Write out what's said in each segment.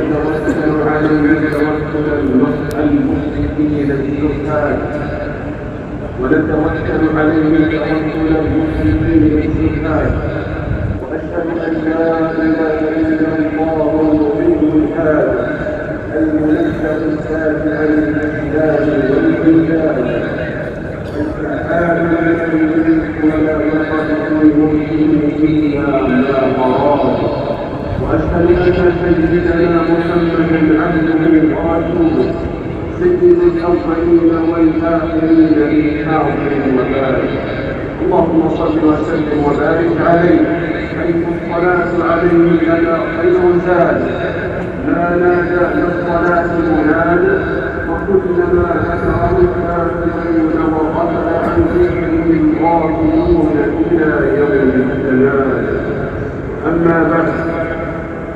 ونتوكل عليه توكل المخبتين الزهاد ونتوكل عليه توكل المخبتين الزهاد وأشهد أن لا إله إلا الله المبين الهادي المنزه السابع للأشهاد والبلدان الفعال لمن يريد ولا يقدر الممكن إلا ما مراد وأشهد أن سيدنا محمدا عبده ورسوله سيد الأولين والآخرين بالحاضر وبارك اللهم صل وسلم وبارك عليه حيث الصلاة عليه لنا خير زاد لا نادى الصلاة مناد وكلما ذكره الكافرون وغفل عن ذكره الغافلون إلى يوم التناد أما بعد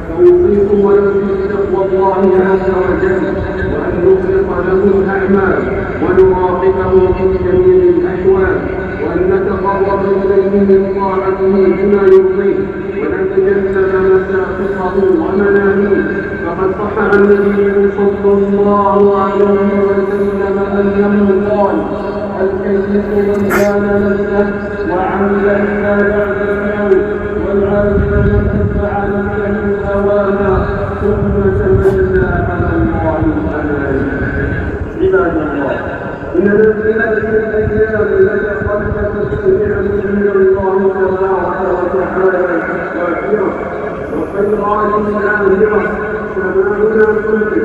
فأوصيكم ونفسي بتقوى الله عز وجل وأن نخلص له الأعمال ونراقبه في جميع الأحوال وأن نتقرب إليه من طاعته بما يرضيه ونتجنب مساقطه ومناميه فقد صح عن النبي صلى الله عليه وسلم أنه قال الكيس من كان نفسه وعمل لما بعد الموت والعاجل من أتبع نفسه هواها ثم تمنى على الله الأمان عباد الله إننا في هذه الأيام لتقدم بنعم من الله تبارك وتعالى الكافرة وخيرات الآخرة سماؤنا كله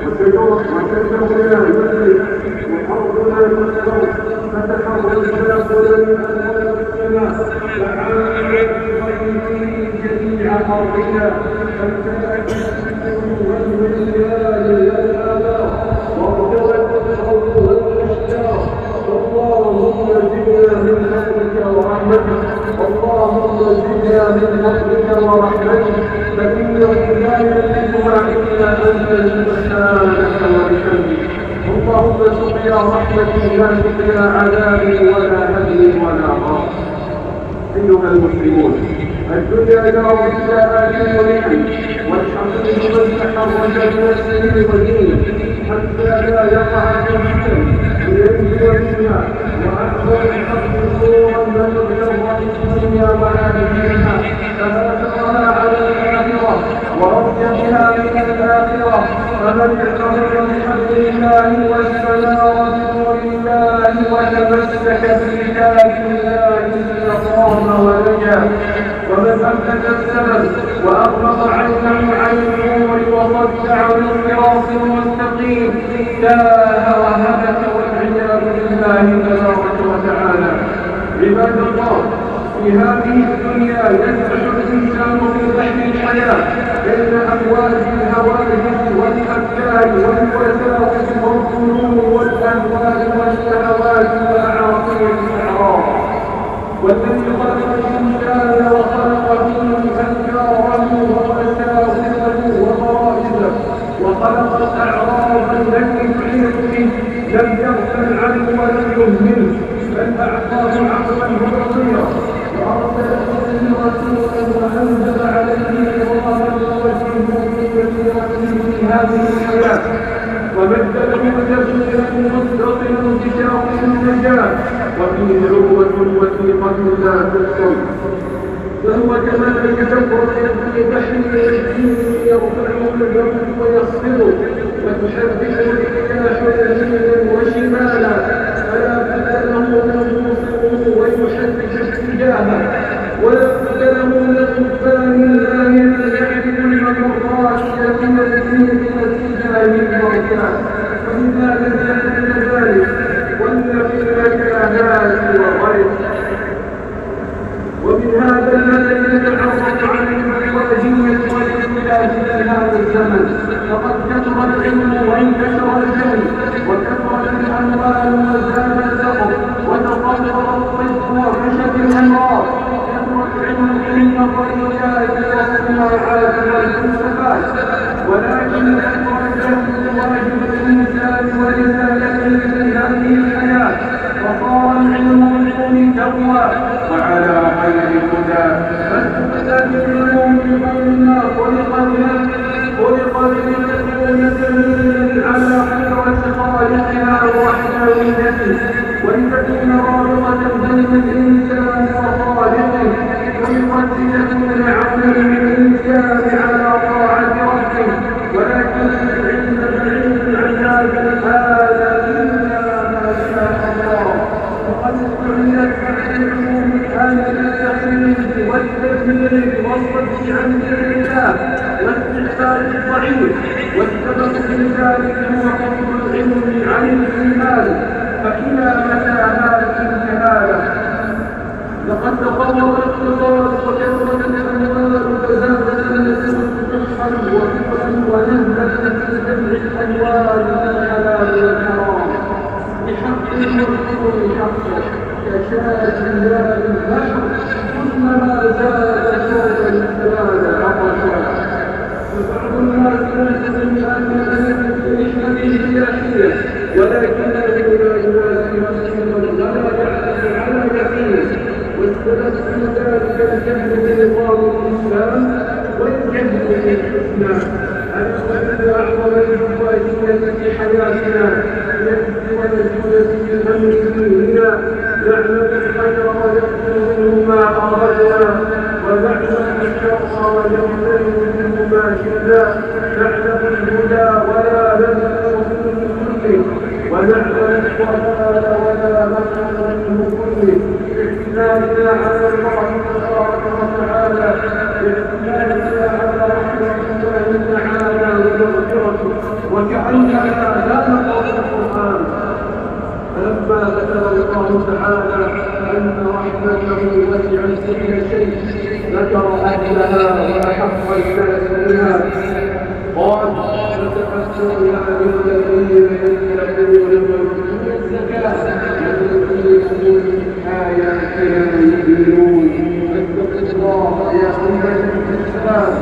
وشجرنا يدرك وأرضنا يسر فتحرك الباب من أبواب السماء فعامل بخير جميع أرضنا فامتلأت السكون والولدان والآباء وارتوت الأرض والأشجار اللهم زدنا من فضلك ورحمتك اللهم زدنا من فضلك ورحمتك فإنه لا يملكها إلا أنت سبحانك وبحمدك اللهم سقيا رحمتي لا سقيا عذاب ولا هدم ولا غار أيها المسلمون الدنيا دار ابتلاءات ونعم والحمد لمن تحرج بنفسه ودينه حتى لا يقع في الفتن لينجو منها وأكبر الحق صورا من يغتر الدنيا وآلهها فآثرها على الآخرة ورضي بها من الآخرة فمن اعتبر بحمد الله واستنار بنور الله وتمسك بكتاب الله استقام ونجا ومن أمسك السبب وأغلق عينه عن النور وصد عن الصراط المستقيم تاه وهلك والعياذ بالله تبارك وتعالى عباد الله في هذه الدنيا يسبح الإنسان في بحر الحياة بين أمواج الهوادث والأفكار والوساوس والظنون والأهواء والشهوات وأعاصي الأعراض والذي خلق الإنسان وخلق فيه أفكاره ووساوسه وغرائزه وخلق الأعراض التي تحيط به لم يغفل عنه ولم يهمله بل أعطاه عقلا وبصيرا وأرسل إليه رسولا وأنزل عليه كتابا ووجهه في هذه الحياة ومد له سبيلا مستقيما بشرف النجاة وفيه عروة وثيقة لا تسكن فهو كذلك جبر في بحر يرفعه الجبل ويخفضه وتحركه الرياح يمينا وشمالا فلا بد له من يوصله ويحرك اتجاهه ولا بد له من طوفان لا يعرف الممرات التي تسير في اتجاه المركات ولذلك جعل ذلك ولا في المكانات وغيره ومن هذا الذي يتعرض على المحورجية والاختلاف في هذا الزمن فقد كثر العلم وانتشر الجهل وكثرت الأموال وزاد الفقر وتطور الطب وفشت الأمراض كثر العلم في النظريات والصناعات والفلسفات ولكن كثر الجهل واجب الإنسان ورسالته في هذه الحياة وصار العلم بدون تقوى وعلى خير الهدى فاستبدل المؤمن بغير ما خلق به الزاد الضعيف، والسبب في ذلك هو فضل العلم عن الإيمان. فإلى متى هذه الجهالة؟ لقد تطور الاقتصاد وكثرت الأموال وزادت النسبة صحا وفقرا ونزلت في جمع الأموال بالحلال والحرام بحق والحكم حقه كشاة لا البشر كلما زاد شوقا زاد عطشا. فبعض الناس يحسب بأن النعمة هي حيلة، ولكنه لا يوازي مسلما ولا يعلم على يقين. والسبب في ذلك الجهل بنظام الإسلام والجهل بالحسنى. أن أعظم الفوائد في حياتنا يكفي ونجد في الأمر ديننا، نعلم الخير ويغفر منه ما أردنا، ونعلم الشر ويغفر منه ما شئنا، نعلم الهدى ولا نذكر منه كله، ونعلم الضلال ولا نذكر منه كله. باعتمادنا على الله تبارك وتعالى، باعتمادنا على رحمة الله تعالى ومغفرته، وكأننا لا نقرأ القرآن. فلما ذكر الله تعالى أن رحمته وسعت كل شيء ذكر أهلها وأحق الناس بها. قال: فتبسمنا للذين يتقون ويؤتون الزكاة والذين آياتنا يؤمنون. فاتقوا الله يا أمة الإسلام،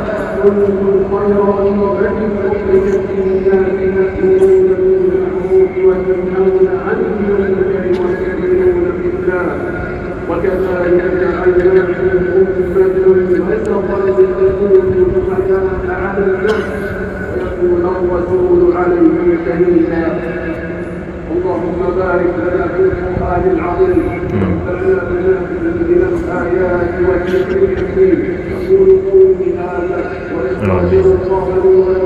كنتم خير أمة أخرجت للناس تأمرون بالمعروف وتنهون عن المنكر وتؤمنون بالله، وكذلك جعلناكم أمة وسطا لتكونوا شهداء على الناس ويكون الرسول عليكم شهيدا. اللهم بارك لنا في القرآن العظيم وانفعنا بما من الآيات والذكر الحكيم. أقول قولي هذا وأستغفر الله لي